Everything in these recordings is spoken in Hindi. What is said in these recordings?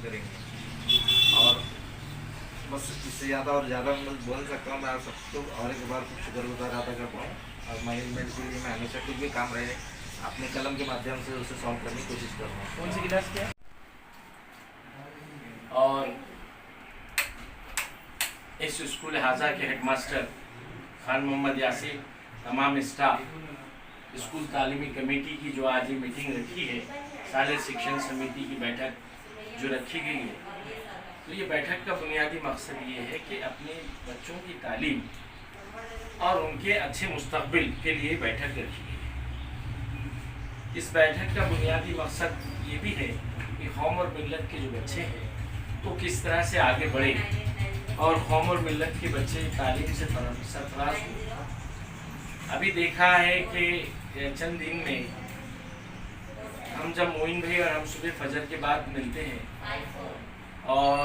करेंगे। और बस इससे ज़्यादा और ज़्यादा मैं बोल सकता हूँ। मैं सबको और एक बार शुक्रगुजार अदा करता हूँ और मैनेजमेंट के लिए मैं हमेशा कुछ भी काम रहे अपने कलम के माध्यम से उसे सॉल्व करने की कोशिश कर रहा हूँ। कौन सी क्लास क्या? और इस स्कूल हाजा के हेडमास्टर खान मोहम्मद यासिर, तमाम स्टाफ, स्कूल तालीमी कमेटी की जो आज ये मीटिंग रखी है, साले शिक्षण समिति की बैठक जो रखी गई है, तो ये बैठक का बुनियादी मकसद ये है कि अपने बच्चों की तालीम और उनके अच्छे मुस्तकबिल के लिए बैठक रखी गई है। इस बैठक का बुनियादी मकसद ये भी है कि कौम और मिल्लत के जो बच्चे हैं वो किस तरह से आगे बढ़े और कौम और मिल्लत के बच्चे तालीम से सरफराज हो। अभी देखा है कि चंद दिन में हम जब मोइन भाई और हम सुबह फजर के बाद मिलते हैं और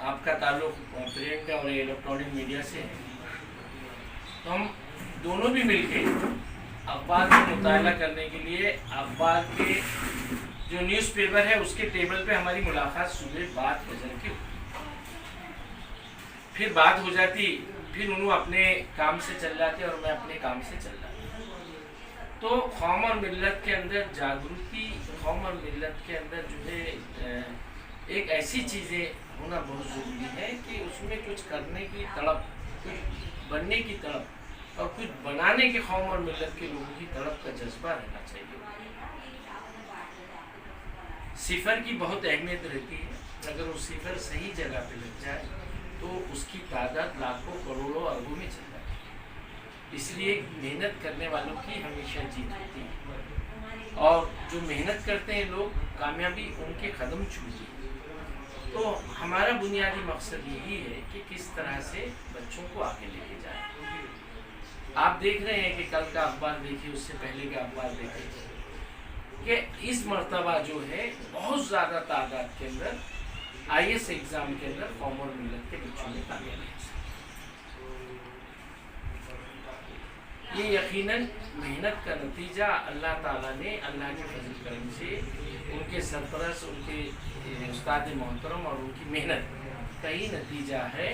आपका ताल्लुक प्रिंट और इलेक्ट्रॉनिक मीडिया से है, तो हम दोनों भी मिलके अखबार का मुताला करने के लिए अखबार के जो न्यूज़पेपर है उसके टेबल पे हमारी मुलाकात सुबह बाद फजर की, फिर बात हो जाती, फिर उन्होंने अपने काम से चल जाते और मैं अपने काम से चल जाता। तो कौम और मिल्लत के अंदर जागृति, कौम और मिल्लत के अंदर जो है एक ऐसी चीज़ें होना बहुत ज़रूरी है कि उसमें कुछ करने की तड़प, कुछ बनने की तड़प और कुछ बनाने के कौम और मिल्लत के लोगों की तड़प का जज्बा रहना चाहिए। सिफर की बहुत अहमियत रहती है, अगर वो सिफर सही जगह पे लग जाए तो उसकी तादाद लाखों करोड़ों अरबों में चल जाती है। इसलिए मेहनत करने वालों की हमेशा जीत होती है और जो मेहनत करते हैं लोग, कामयाबी उनके कदम छूती है। तो हमारा बुनियादी मकसद यही है कि किस तरह से बच्चों को आगे लेके जाए। आप देख रहे हैं कि कल का अखबार देखिए, उससे पहले का अखबार देखिए कि इस मर्तबा जो है बहुत ज़्यादा तादाद के अंदर IAS एग्ज़ाम के अंदर कौम और मिल्लत के बच्चों में कामयाबी है। ये यकीनन मेहनत का नतीजा अल्लाह ताला ने अल्लाह के फजल करम से उनके सरपरस्त, उनके उस्ताद मोहतरम और उनकी मेहनत का ही नतीजा है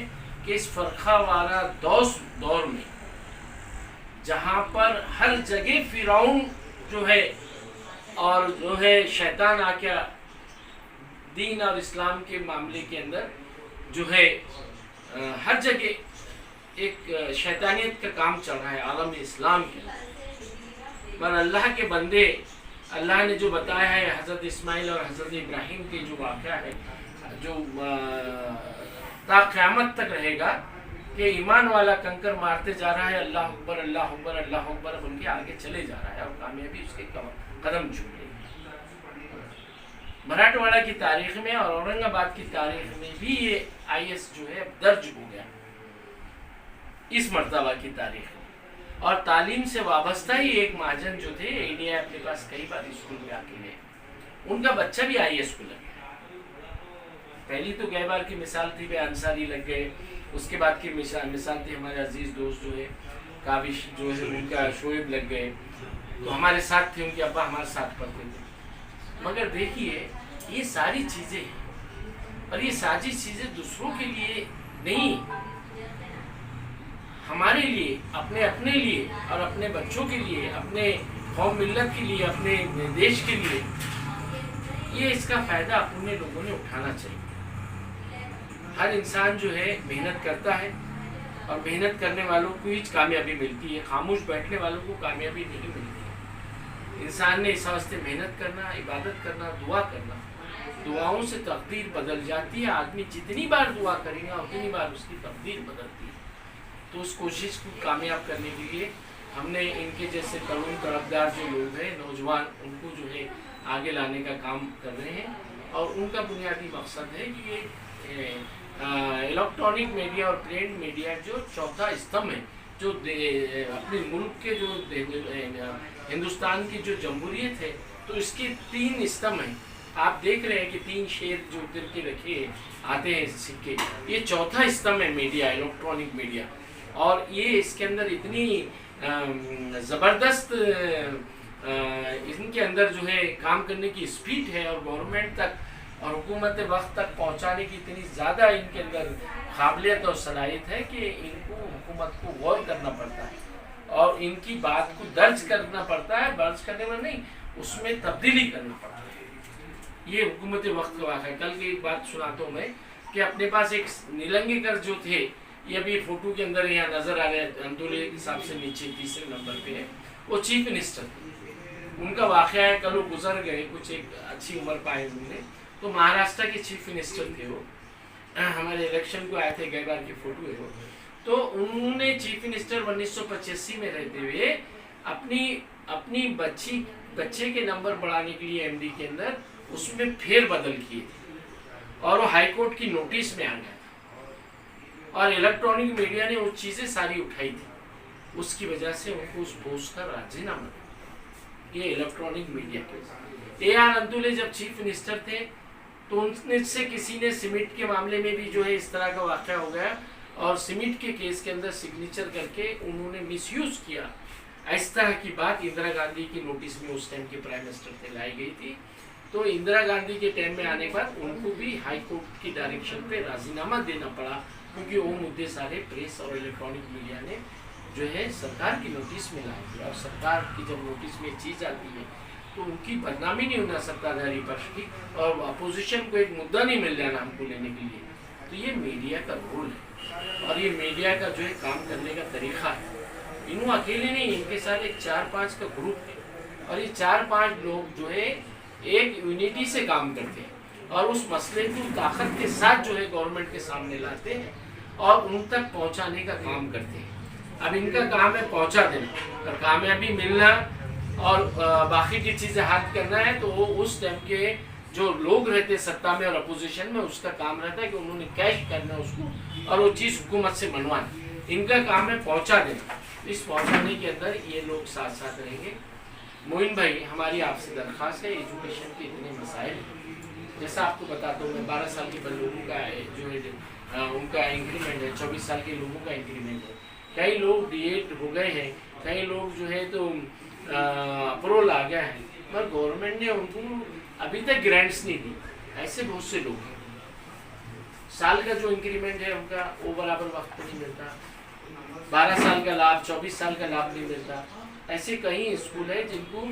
कि इस फ़र्क़ा वाला दौर में जहाँ पर हर जगह फिरौन जो है और जो है शैतान आके दीन और इस्लाम के मामले के अंदर जो है हर जगह एक शैतानियत का काम चल रहा है आलम इस्लाम के अंदर। पर अल्लाह के बंदे, अल्लाह ने जो बताया है हज़रत इस्माइल और हज़रत इब्राहीम के जो वाक़या है, जो ता क़यामत तक रहेगा कि ईमान वाला कंकर मारते जा रहा है, अल्लाह अकबर अल्लाह अकबर अल्लाह अकबर बन के आगे चले जा रहा है और कामयाबी उसके कदम चूम रही है। मराठवाड़ा की तारीख में और औरंगाबाद की तारीख में भी ये IAS जो है दर्ज हो गया इस मर्तबा की तारीख में। और तालीम से वाबस्ता ही एक महाजन जो थे, इंडिया अपने पास कई बार स्कूल में आके गए, उनका बच्चा भी IAS को लग गया। पहली तो गए बार की मिसाल थी वे अंसारी लग गए, उसके बाद की मिसाल थी हमारे अजीज़ दोस्त जो है काबिश जो है उनका शोएब लग गए, तो हमारे साथ थे, उनके अब्बा हमारे साथ पढ़ते थे। मगर देखिए ये सारी चीज़ें हैं और ये सारी चीज़ें दूसरों के लिए नहीं, हमारे लिए, अपने लिए और अपने बच्चों के लिए, अपने कौम मिल्लत के लिए, अपने देश के लिए, ये इसका फ़ायदा अपने लोगों ने उठाना चाहिए। हर इंसान जो है मेहनत करता है और मेहनत करने वालों को ही कामयाबी मिलती है, खामोश बैठने वालों को कामयाबी नहीं मिलती है। इंसान ने इस वास्ते मेहनत करना, इबादत करना, दुआ करना, दुआओं से तकदीर बदल जाती है। आदमी जितनी बार दुआ करेगा उतनी बार उसकी तकदीर बदलती है। तो उस कोशिश को कामयाब करने के लिए हमने इनके जैसे तरुण तरफदार जो लोग हैं, नौजवान, उनको जो है आगे लाने का काम कर रहे हैं और उनका बुनियादी मकसद है कि ये इलेक्ट्रॉनिक मीडिया और प्रिंट मीडिया जो चौथा स्तंभ है, जो अपने मुल्क के जो हिंदुस्तान की जो जमहूरियत है, तो इसके 3 स्तंभ हैं। आप देख रहे हैं कि 3 शेर जो उतर के रखे आते हैं सिक्के, ये चौथा स्तंभ है मीडिया, इलेक्ट्रॉनिक मीडिया। और ये इसके अंदर इतनी ज़बरदस्त इनके अंदर जो है काम करने की स्पीड है और गवर्नमेंट तक और हुकूमत वक्त तक पहुंचाने की इतनी ज़्यादा इनके अंदर काबिलियत और सलाहियत है कि इनको हुकूमत को गौर करना पड़ता है और इनकी बात को दर्ज करना पड़ता है, दर्ज करने में नहीं, उसमें तब्दीली करना पड़ता है। ये हुकूमत वक्त का वाक़ा है। कल की एक बात सुनाता हूँ मैं कि अपने पास एक नीलंगेकर जो थे, ये अभी फोटो के अंदर यहाँ नजर आ रहे हैं, अंदोले के हिसाब से नीचे तीसरे नंबर पे है, वो चीफ मिनिस्टर थे। उनका वाक़या है, कल वो गुजर गए, कुछ एक अच्छी उम्र पाए उन्होंने। तो महाराष्ट्र के चीफ मिनिस्टर थे वो, हमारे इलेक्शन को आए थे, गए बार की फोटो है वो। तो उन्होंने चीफ मिनिस्टर 1985 में रहते हुए अपनी बच्चे के नंबर बढ़ाने के लिए एमडी के अंदर उसमें फेरबदल किए थे और वो हाईकोर्ट की नोटिस में आ गया और इलेक्ट्रॉनिक मीडिया ने वो चीज़ें सारी उठाई थी। उसकी वजह से उनको उस पोस्ट का राजीनामा दिया, ये इलेक्ट्रॉनिक मीडिया के। AR अंतुले जब चीफ मिनिस्टर थे तो उनसे से किसी ने सिमिट के मामले में भी जो है इस तरह का वाक़या हो गया और सिमिट के केस के अंदर सिग्नेचर करके उन्होंने मिसयूज किया। इस तरह की बात इंदिरा गांधी की नोटिस में उस टाइम के प्राइम मिनिस्टर से लाई गई थी। तो इंदिरा गांधी के टाइम में आने पर उनको भी हाई कोर्ट की डायरेक्शन पे राजीनामा देना पड़ा, क्योंकि वो मुद्दे सारे प्रेस और इलेक्ट्रॉनिक मीडिया ने जो है सरकार की नोटिस में लाए थे। और सरकार की जब नोटिस में चीज़ आती है तो उनकी बदनामी नहीं होना सत्ताधारी पक्ष की, और अपोजिशन को एक मुद्दा नहीं मिल जाना हमको लेने के लिए। तो ये मीडिया का रोल है और ये मीडिया का जो है काम करने का तरीका है। इन्हों अकेले नहीं, इनके साथ एक 4-5 का ग्रुप है और ये 4-5 लोग जो है एक यूनिटी से काम करते हैं और उस मसले को ताकत के साथ जो है गवर्नमेंट के सामने लाते हैं और उन तक पहुंचाने का काम करते हैं। अब इनका काम है पहुंचा देना और कामयाबी मिलना और बाकी की चीज़ें हाथ करना है। तो वो उस टाइम के जो लोग रहते सत्ता में और अपोजिशन में, उसका काम रहता है कि उन्होंने कैश करना उसको और वो चीज़ हुकूमत से मनवाना। इनका काम है पहुंचा देना। इस पहुंचाने के अंदर ये लोग साथ साथ रहेंगे। मोइन भाई, हमारी आपसे दरख्वास्त है, एजुकेशन के इतने मसाइल हैं, जैसा आपको बताता हूँ मैं, 12 साल के लोगों का जो है उनका इंक्रीमेंट है, 24 साल के लोगों का इंक्रीमेंट है, कई लोग D.Ed हो गए हैं, कई लोग जो है तो अप्रूवल आ गया है, पर गवर्नमेंट ने उनको अभी तक ग्रांट्स नहीं दी। ऐसे बहुत से लोग हैं, साल का जो इंक्रीमेंट है उनका वो बराबर वक्त नहीं मिलता, 12 साल का लाभ, 24 साल का लाभ नहीं मिलता। ऐसे कई स्कूल है जिनको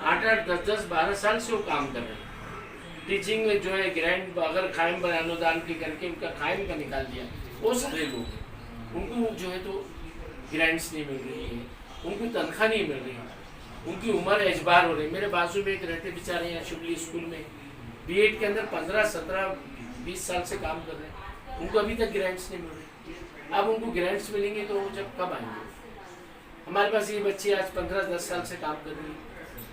8-8, 10-10, 12 साल से वो काम कर रहे हैं। टीचिंग में जो है ग्रांट अगर कायम अनुदान के करके उनका कायम का निकाल दिया, वो सारे लोग उनको जो है तो ग्रांट्स नहीं मिल रही है, उनको तनख्वाह नहीं मिल रही है, उनकी उम्र एजबार हो रही है। मेरे बाजू में एक रहते बेचारे यहाँ शुबली स्कूल में B.Ed के अंदर 15, 17, 20 साल से काम कर रहे हैं, उनको अभी तक ग्रांट्स नहीं मिल रही। अब उनको ग्रांट्स मिलेंगे तो वो जब कब आएंगे? हमारे पास ये बच्चे आज 15-10 साल से काम कर रही है।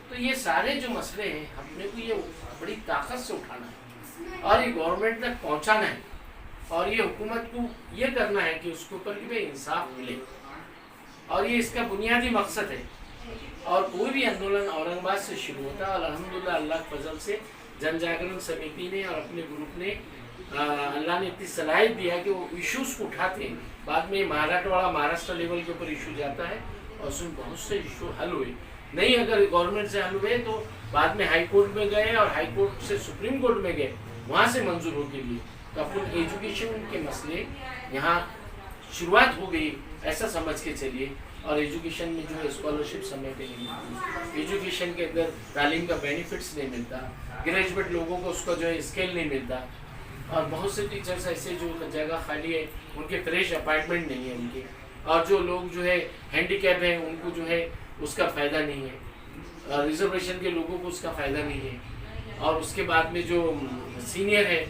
तो ये सारे जो मसले हैं अपने को ये बड़ी ताकत से उठाना है और ये गवर्नमेंट तक पहुंचाना है और ये हुकूमत को ये करना है कि उसके ऊपर भी इंसाफ मिले, और ये इसका बुनियादी मकसद है। और कोई भी आंदोलन औरंगाबाद से शुरू होता है और अल्हम्दुलिल्लाह अल्लाह के फजल से जन जागरण समिति ने और अपने ग्रुप ने अल्लाह ने इतनी सलाहियत दिया कि वो इश्यूज़ को उठाते हैं। बाद में महाराष्ट्र लेवल के ऊपर इशू जाता है और उसमें बहुत से इशू हल हुए। नहीं अगर गवर्नमेंट से हल हुए तो बाद में हाई कोर्ट में गए और हाई कोर्ट से सुप्रीम कोर्ट में गए, वहाँ से मंजूर हो के लिए। तो अपन एजुकेशन के मसले यहाँ शुरुआत हो गई ऐसा समझ के चलिए। और एजुकेशन में जो है स्कॉलरशिप समय पे नहीं मिलती, एजुकेशन के अंदर तालीम का बेनिफिट्स नहीं मिलता, ग्रेजुएट लोगों को उसका जो है स्केल नहीं मिलता, और बहुत से टीचर्स ऐसे जो जगह खाली है उनके फ्रेश अपॉइंटमेंट नहीं है उनके, और जो लोग जो है हैंडीकैप है उनको जो है उसका फ़ायदा नहीं है, रिजर्वेशन के लोगों को उसका फ़ायदा नहीं है, और उसके बाद में जो सीनियर है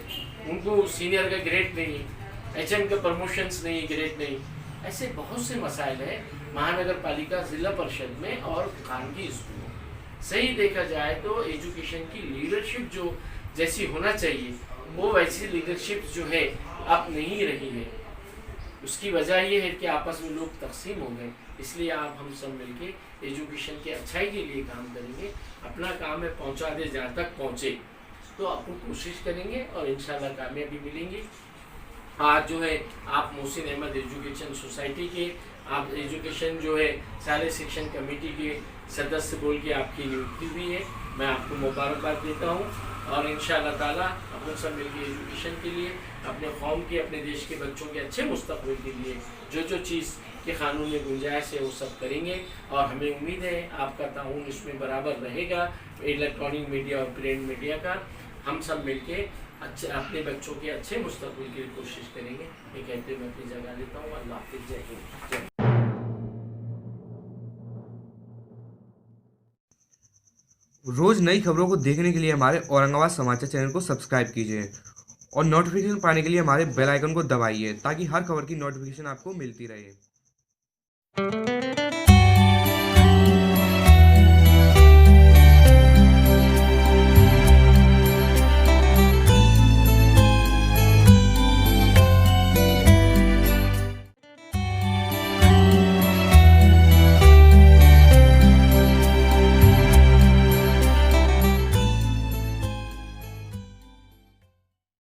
उनको सीनियर का ग्रेड नहीं है, HM का प्रमोशंस नहीं, ग्रेड नहीं। ऐसे बहुत से मसाइल हैं महानगर पालिका, ज़िला परिषद में और खानगी स्कूलों। सही देखा जाए तो एजुकेशन की लीडरशिप जो जैसी होना चाहिए वो वैसी लीडरशिप जो है अब नहीं रही है। उसकी वजह ये है कि आपस में लोग तकसीम हो गए। इसलिए आप हम सब मिलके एजुकेशन के अच्छाई के लिए काम करेंगे। अपना काम है पहुंचा दे जहाँ तक पहुँचे, तो अपन कोशिश करेंगे और इंशाल्लाह कामयाबी मिलेंगी। आज जो है आप मोहसिन अहमद एजुकेशन सोसाइटी के आप एजुकेशन जो है सारे शिक्षण कमेटी के सदस्य बोल के आपकी नियुक्ति हुई है। मैं आपको मुबारकबाद देता हूँ और इंशाअल्लाह ताला अपन सब मिलकर एजुकेशन के लिए, अपने कौम के, अपने देश के बच्चों के अच्छे मुस्तकबिल के लिए जो चीज़ के कानून में गुंजाइश है वो सब करेंगे। और हमें उम्मीद है आपका ताउन इसमें बराबर रहेगा, इलेक्ट्रॉनिक मीडिया और प्रिंट मीडिया का। हम सब मिलके अच्छे अपने बच्चों के अच्छे मुस्तकबिल के लिए कोशिश करेंगे। ये कहते हुए मैं अपनी जगह लेता हूँ। अल्लाह हाफिज़, जय हिंद, जय। रोज नई खबरों को देखने के लिए हमारे औरंगाबाद समाचार चैनल को सब्सक्राइब कीजिए और नोटिफिकेशन पाने के लिए हमारे बेल आइकन को दबाइए ताकि हर खबर की नोटिफिकेशन आपको मिलती रहे।